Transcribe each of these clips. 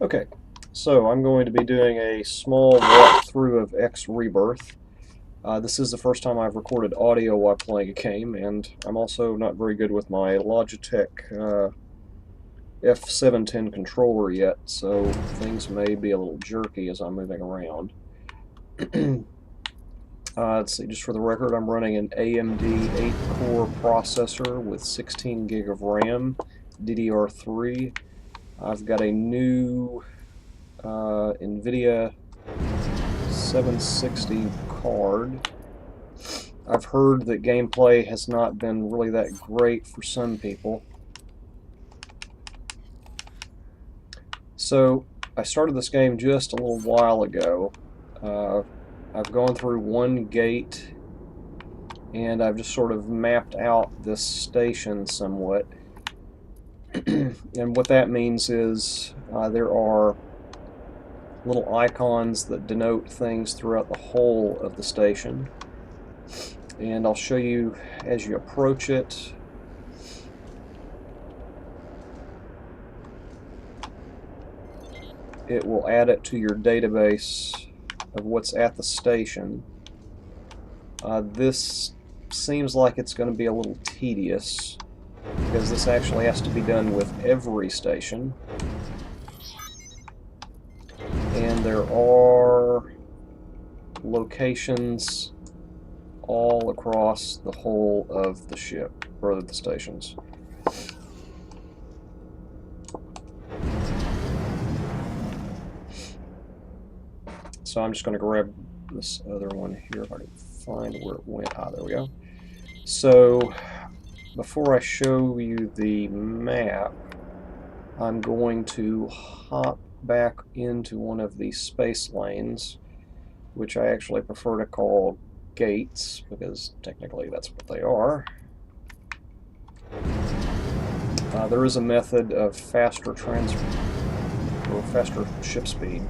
Okay, so I'm going to be doing a small walkthrough of X-Rebirth. This is the first time I've recorded audio while playing a game, and I'm also not very good with my Logitech F710 controller yet, so things may be a little jerky as I'm moving around. Let's see, just for the record, I'm running an AMD 8-core processor with 16 gig of RAM, DDR3. I've got a new NVIDIA 760 card. I've heard that gameplay has not been really that great for some people. So I started this game just a little while ago. I've gone through one gate and I've just sort of mapped out this station somewhat. And what that means is there are little icons that denote things throughout the whole of the station, and I'll show you as you approach it. It will add it to your database of what's at the station. This seems like it's going to be a little tedious because this actually has to be done with every station. And there are locations all across the whole of the ship, or the stations. So I'm just going to grab this other one here if I can find where it went. Ah, there we go. So before I show you the map, I'm going to hop back into one of these space lanes, which I actually prefer to call gates because technically that's what they are. There is a method of faster ship speed.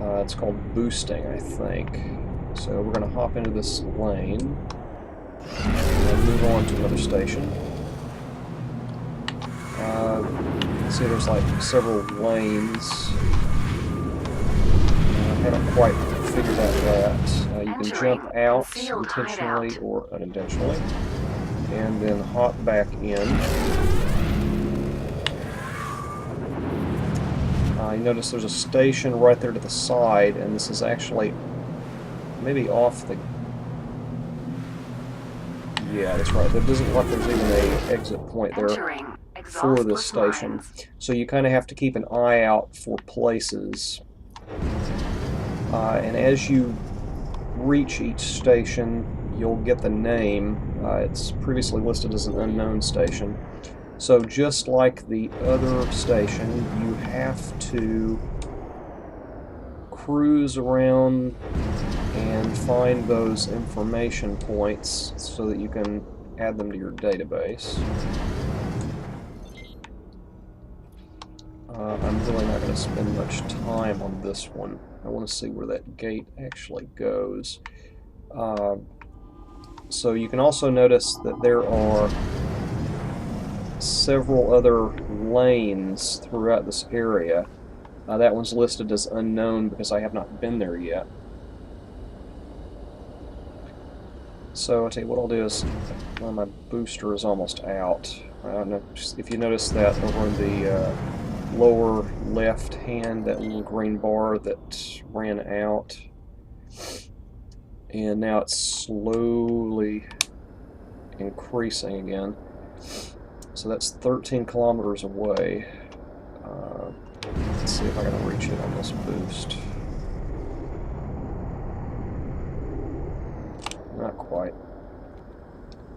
It's called boosting, I think. So we're going to hop into this lane and move on to another station. See, there's like several lanes. I haven't quite figured out that. You can jump out intentionally or unintentionally, and then hop back in. You notice there's a station right there to the side, and this is actually maybe off the... Yeah, that's right. There doesn't look like there's even an exit point there for this station. So you kind of have to keep an eye out for places. And as you reach each station, you'll get the name. It's previously listed as an unknown station. So just like the other station, you have to cruise around and find those information points so that you can add them to your database. I'm really not going to spend much time on this one. I want to see where that gate actually goes. So you can also notice that there are several other lanes throughout this area. That one's listed as unknown because I have not been there yet. So I'll tell you what I'll do is, well, my booster is almost out. I don't know if you notice that over in the lower left hand, that little green bar that ran out, and now it's slowly increasing again. So that's 13 kilometers away. Let's see if I can reach it on this boost. Not quite.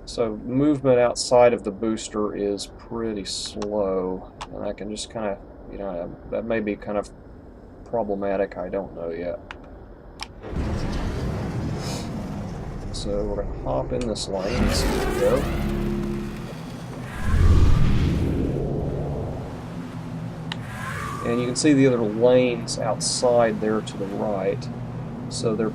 So movement outside of the booster is pretty slow, and I can just kind of, you know, that may be kind of problematic, I don't know yet. So we're going to hop in this lane and see where we go. And you can see the other lanes outside there to the right. So there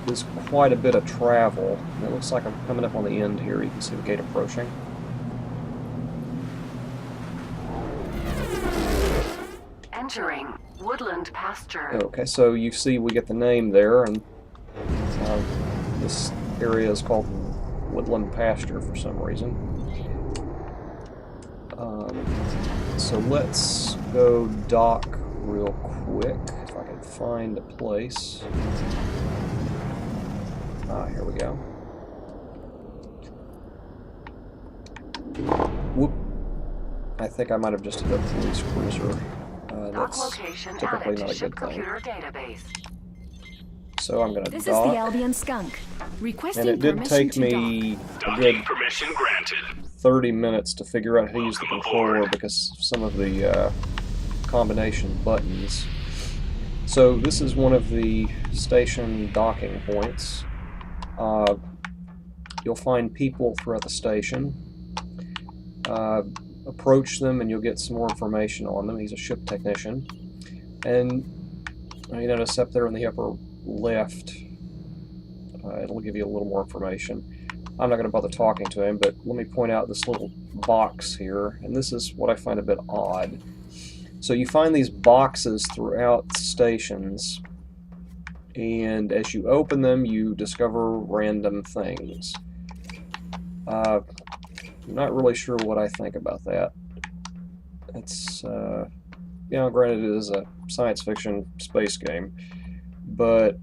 is quite a bit of travel. And it looks like I'm coming up on the end here. You can see the gate approaching. Entering woodland pasture. Okay, so you see we get the name there, and this area is called woodland pasture for some reason. So let's go dock real quick, if I can find a place. Here we go. Whoop. I think I might have just hit a police cruiser. That's typically not a good thing. So I'm going to dock. This is the Albion Skunk. Requesting And it did take me a good permission granted. 30 minutes to figure out how to use the controller because of some of the combination buttons. So this is one of the station docking points. You'll find people throughout the station. Approach them and you'll get some more information on them. He's a ship technician. And you notice up there in the upper left, it'll give you a little more information. I'm not going to bother talking to him, but let me point out this little box here, and this is what I find a bit odd. So you find these boxes throughout stations, and as you open them, you discover random things. I'm not really sure what I think about that. It's, you know, granted it is a science fiction space game, but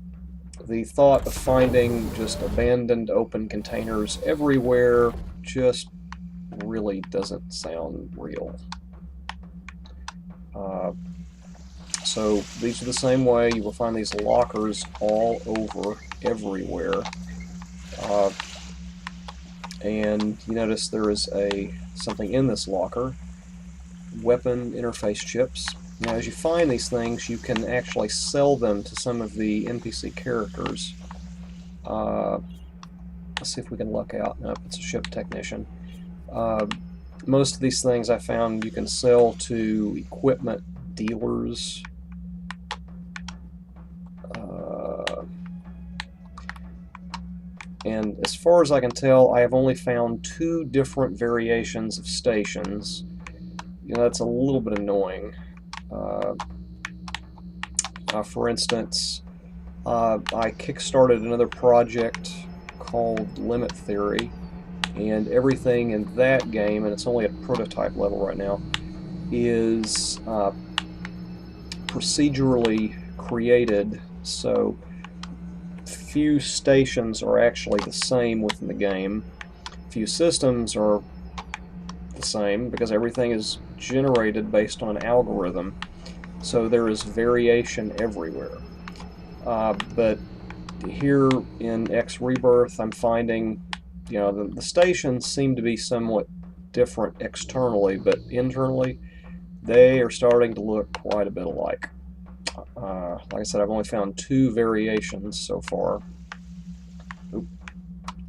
the thought of finding just abandoned open containers everywhere just really doesn't sound real. So these are the same way. You will find these lockers all over everywhere. And you notice there is something in this locker. Weapon interface chips. Now, as you find these things, you can actually sell them to some of the NPC characters. Let's see if we can luck out. Nope, it's a ship technician. Most of these things I found you can sell to equipment dealers. And as far as I can tell, I have only found 2 different variations of stations. You know, that's a little bit annoying. For instance, I kickstarted another project called Limit Theory, and everything in that game, and it's only at prototype level right now, is procedurally created, so few stations are actually the same within the game. Few systems are the same because everything is generated based on an algorithm, so there is variation everywhere. But here in X-Rebirth, I'm finding, you know, the stations seem to be somewhat different externally, but internally they are starting to look quite a bit alike. Like I said, I've only found 2 variations so far. Oop.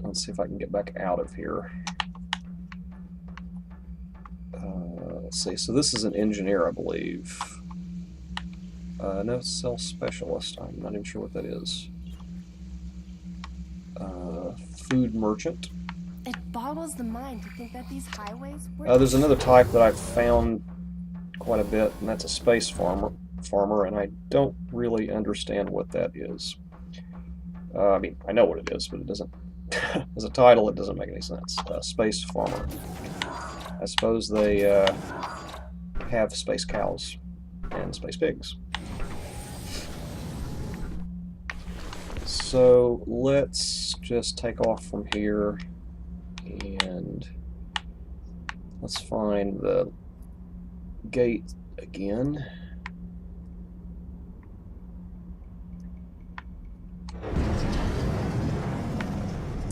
Let's see if I can get back out of here. Let's see, so this is an engineer, I believe. No, cell specialist. I'm not even sure what that is. Food merchant. It boggles the mind to think that these highways were... There's another type that I've found quite a bit, and that's a space farmer, and I don't really understand what that is. I mean, I know what it is, but it doesn't... as a title, it doesn't make any sense. Space farmer. I suppose they have space cows and space pigs. So let's just take off from here and let's find the gate again.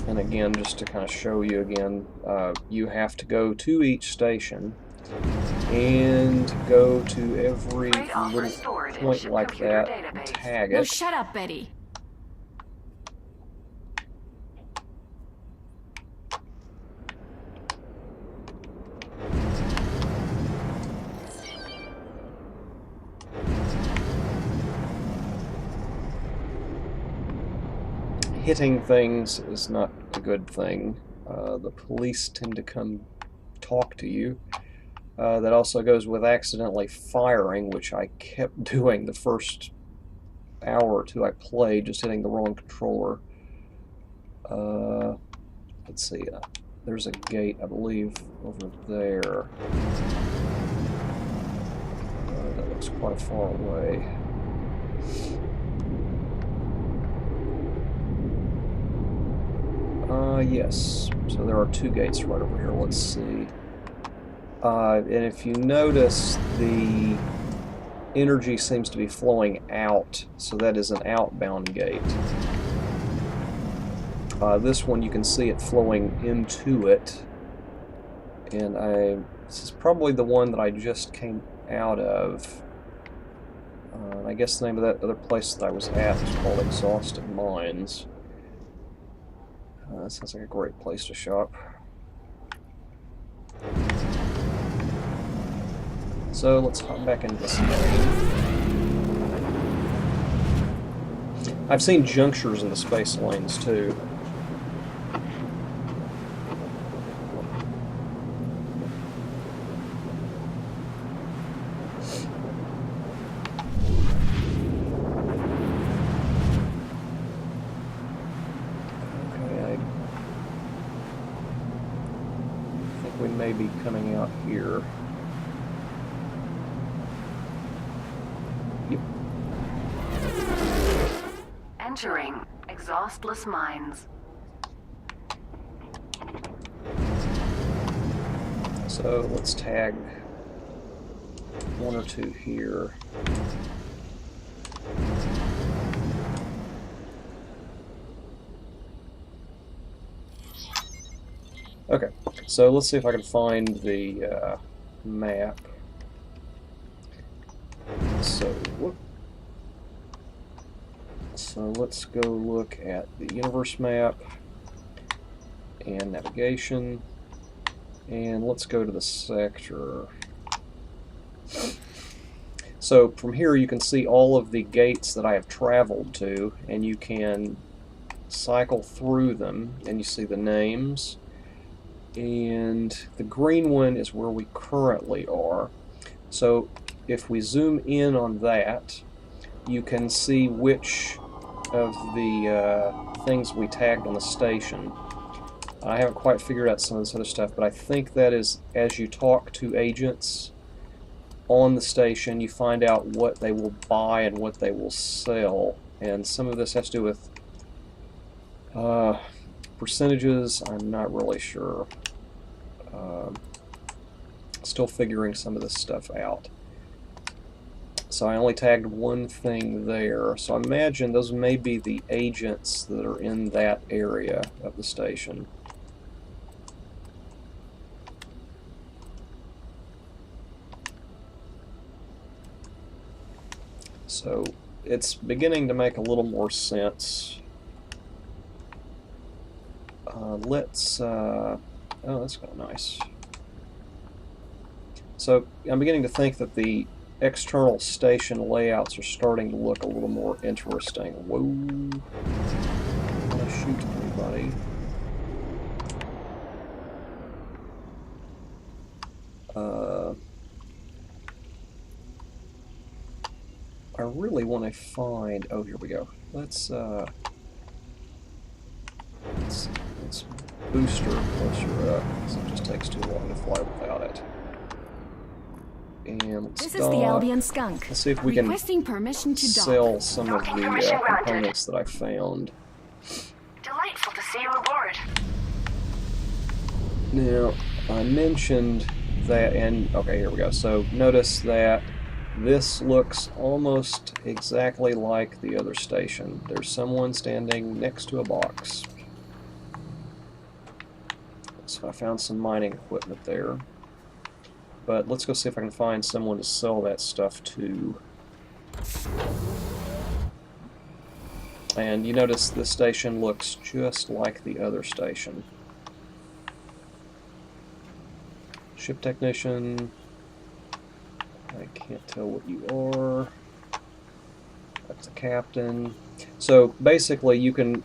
And again, just to kind of show you again, you have to go to each station and go to every little point like that and tag it. No, shut up, Betty. Hitting things is not a good thing. The police tend to come talk to you. That also goes with accidentally firing, which I kept doing the first hour or two I played, just hitting the wrong controller. Let's see, there's a gate, I believe, over there. That looks quite far away. Yes, so there are two gates right over here. Let's see. And if you notice, the energy seems to be flowing out, so that is an outbound gate. This one, you can see it flowing into it, and this is probably the one that I just came out of. I guess the name of that other place that I was at is called Exhausted Mines. That sounds like a great place to shop. So let's hop back into this game. I've seen junctures in the space lanes too. We may be coming out here. Yep. Entering exhaustless mines. So let's tag one or two here. Okay, so let's see if I can find the map. So let's go look at the universe map and navigation, and let's go to the sector. So from here you can see all of the gates that I have traveled to, and you can cycle through them, and you see the names. And the green one is where we currently are. So if we zoom in on that, you can see which of the things we tagged on the station. I haven't quite figured out some of this other stuff, but I think that is as you talk to agents on the station, you find out what they will buy and what they will sell. And some of this has to do with percentages. I'm not really sure. Still figuring some of this stuff out. So I only tagged one thing there. So I imagine those may be the agents that are in that area of the station. So it's beginning to make a little more sense. Oh, that's kind of nice. So I'm beginning to think that the external station layouts are starting to look a little more interesting. Whoa. I don't want to shoot anybody. I really want to find... Oh, here we go. Let's booster closer up, because it just takes too long to fly without it. And let's This is the Albion Skunk. Let's see if we can Permission to sell some of the components that I found. Delightful to see you aboard. Now, I mentioned that, and okay, here we go. So notice that this looks almost exactly like the other station. There's someone standing next to a box. So I found some mining equipment there. But let's go see if I can find someone to sell that stuff to. And you notice this station looks just like the other station. Ship technician. I can't tell what you are. That's the captain. So basically you can,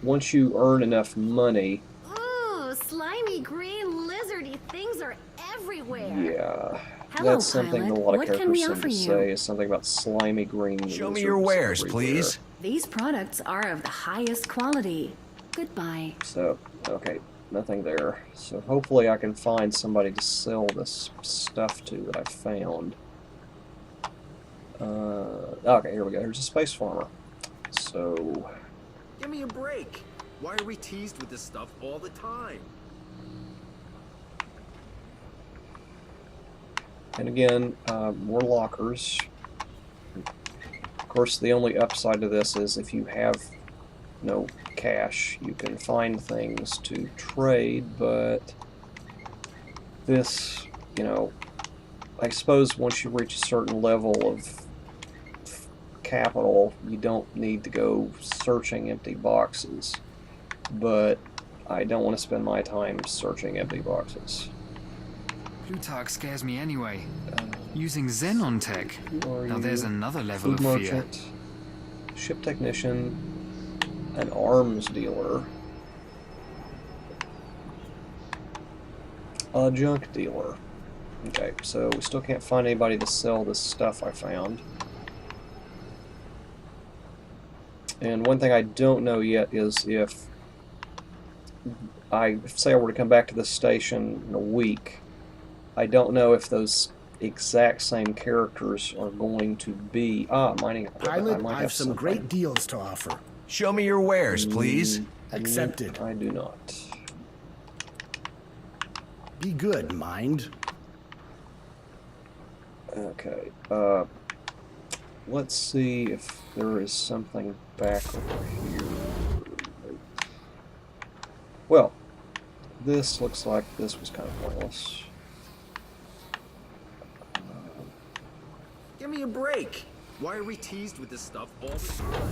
once you earn enough money... Ooh, slimy green lizard dirty things are everywhere. Yeah. Hello, That's something pilot. a lot of What can characters we seem offer to you? say is something about slimy green Show me lizards your wares, everywhere. please. These products are of the highest quality. Goodbye. So, okay, nothing there. So hopefully I can find somebody to sell this stuff to that I found. Okay, here we go. Here's a space farmer. So, Give me a break. Why are we teased with this stuff all the time? and again, more lockers. Of course, the only upside to this is if you have no cash, you can find things to trade, but this, you know, I suppose once you reach a certain level of capital, you don't need to go searching empty boxes, but I don't want to spend my time searching empty boxes. Plutarch scares me anyway. Using Xenon tech. Now there's another level Food of fear. merchant, ship technician, an arms dealer, a junk dealer. Okay, so we still can't find anybody to sell this stuff I found. And one thing I don't know yet is if say I were to come back to this station in a week, I don't know if those exact same characters are going to be mining equipment. Pilot, I might I have have some something. great deals to offer. Show me your wares, please. Accepted. I do not. Be good, mind. Okay. Let's see if there is something back over here. Well, this looks like this was kind of pointless. Give me a break. Why are we teased with this stuff all the time?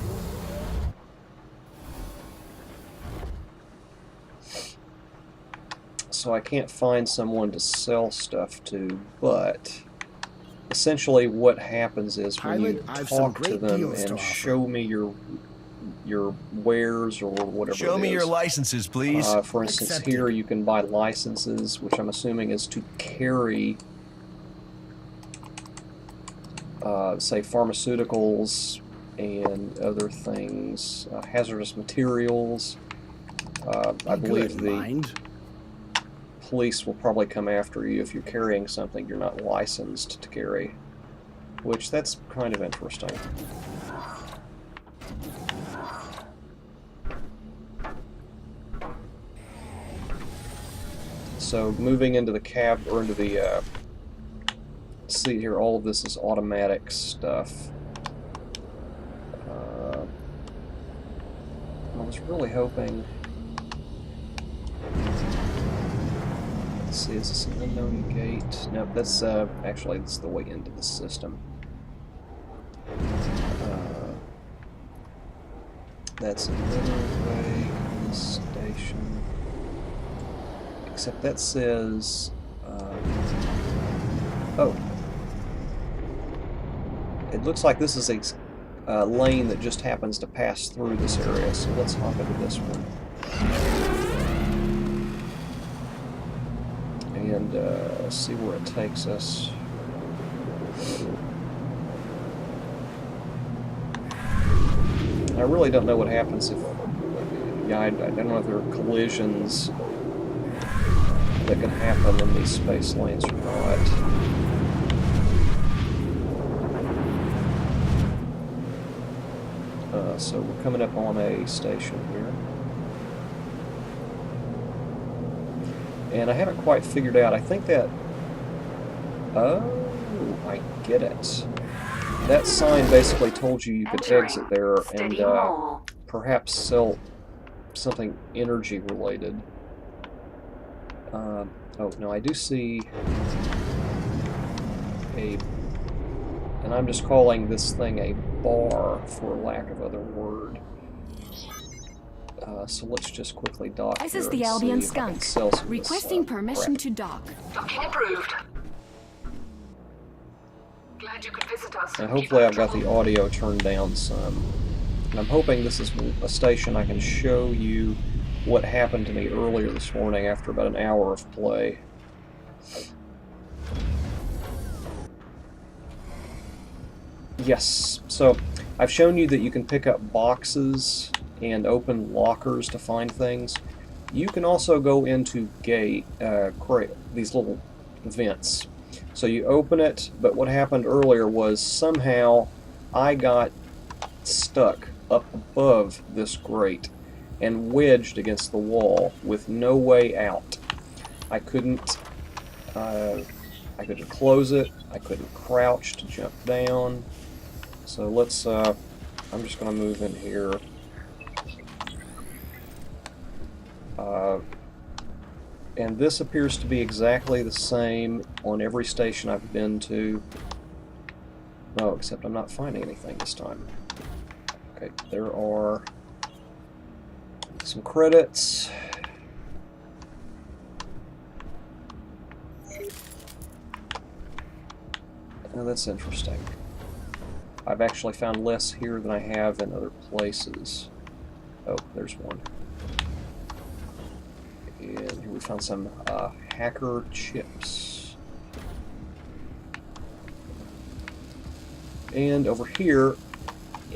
So I can't find someone to sell stuff to, but essentially what happens is when Pilot, you I've some talk to great them deals to and offer. show me your wares or whatever Show it me your is. licenses, please. For instance, Accepted. here you can buy licenses, which I'm assuming is to carry, say, pharmaceuticals and other things, hazardous materials. I Be believe good, the mind. police will probably come after you if you're carrying something you're not licensed to carry, which that's kind of interesting. So moving into the cab, or into the seat here, all of this is automatic stuff. I was really hoping... Let's see, is this an unknown gate? No, that's actually that's the way into the system. That's another way in the station. Except that says, oh, it looks like this is a lane that just happens to pass through this area. So let's hop into this one. And see where it takes us. I really don't know what happens if... Yeah, I don't know if there are collisions that can happen in these space lanes or not. So we're coming up on a station here. And I haven't quite figured out, I think that... Oh, I get it. That sign basically told you could exit there and perhaps sell something energy related. Oh, no, I do see a... And I'm just calling this thing a bar, for lack of other word. So let's just quickly dock This here is the and Albion see if I can Skunk. sell some of this, Requesting permission crap. to dock. Docking approved. Glad you could visit us. And hopefully I've got the audio turned down some. And I'm hoping this is a station I can show you what happened to me earlier this morning after about an hour of play. Yes, so I've shown you that you can pick up boxes and open lockers to find things. You can also go into these little vents. So you open it, but what happened earlier was somehow I got stuck up above this grate and wedged against the wall with no way out. I couldn't close it, I couldn't crouch to jump down. So let's, I'm just going to move in here. And this appears to be exactly the same on every station I've been to. No, except I'm not finding anything this time. Okay, there are some credits. Now that's interesting. I've actually found less here than I have in other places. Oh, there's one. And here we found some hacker chips. And over here,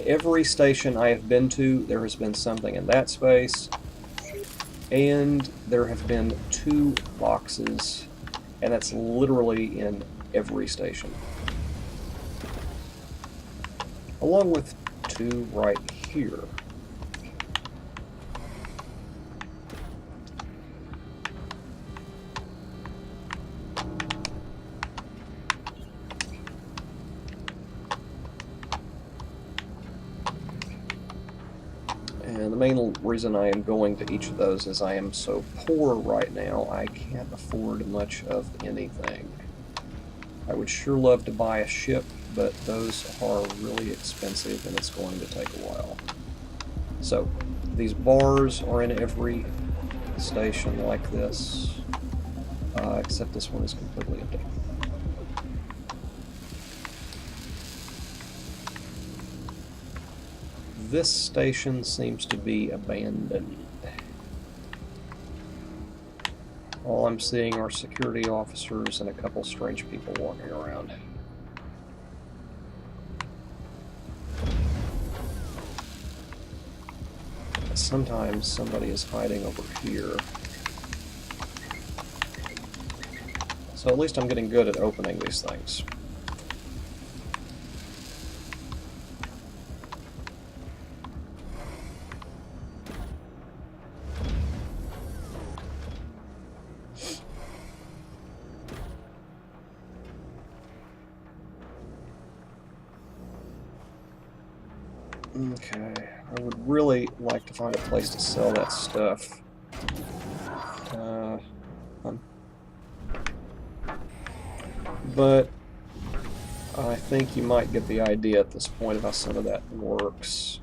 every station I have been to, there has been something in that space. And there have been 2 boxes, and that's literally in every station. Along with 2 right here. And the main reason I am going to each of those is I am so poor right now, I can't afford much of anything. I would sure love to buy a ship, but those are really expensive and it's going to take a while. So, these bars are in every station like this, except this one is completely empty. This station seems to be abandoned. All I'm seeing are security officers and a couple strange people walking around. Sometimes somebody is hiding over here. So at least I'm getting good at opening these things. Okay, I would really like to find a place to sell that stuff. But I think you might get the idea at this point of how some of that works.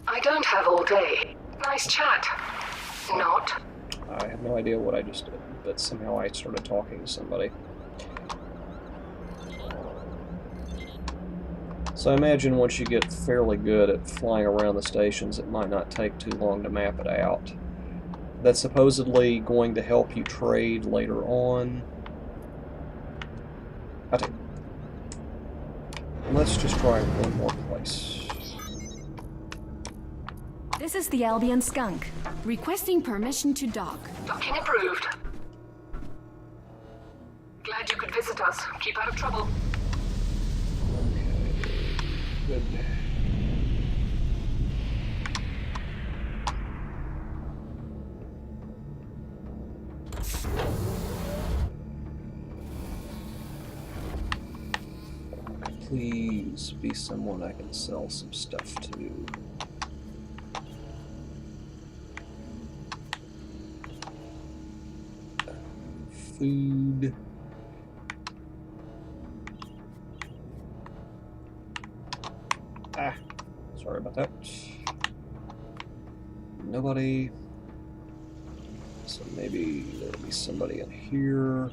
I don't have all day. Nice chat. Not. I have no idea what I just did, but somehow I started talking to somebody. So I imagine once you get fairly good at flying around the stations, it might not take too long to map it out. That's supposedly going to help you trade later on. Let's just try one more place. This is the Albion Skunk, requesting permission to dock. Docking approved. Glad you could visit us. Keep out of trouble. Good. Please be someone I can sell some stuff to. Food. Sorry about that. Nobody. So maybe there'll be somebody in here.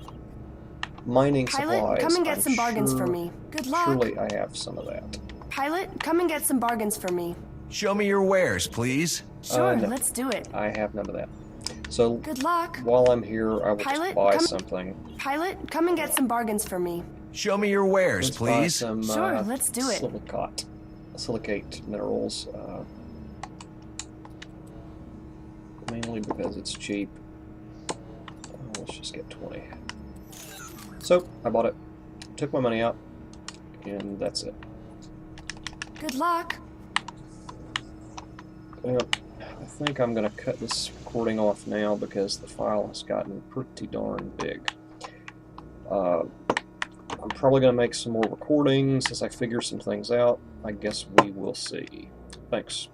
Mining Pilot, supplies. come and get I'm some bargains for sure- me. Good luck. Surely I have some of that. Pilot, come and get some bargains for me. Show me your wares, please. Sure, No. let's do it. I have none of that. So Good luck. while I'm here, I will Pilot, just buy come- something. Pilot, come and get some bargains for me. Show me your wares, Let's buy please. some Sure, let's do it. silicate minerals. Mainly because it's cheap. Let's just get 20. So I bought it, took my money out, and that's it. Good luck. Yep. I think I'm going to cut this recording off now because the file has gotten pretty darn big. I'm probably going to make some more recordings as I figure some things out. I guess we will see. Thanks.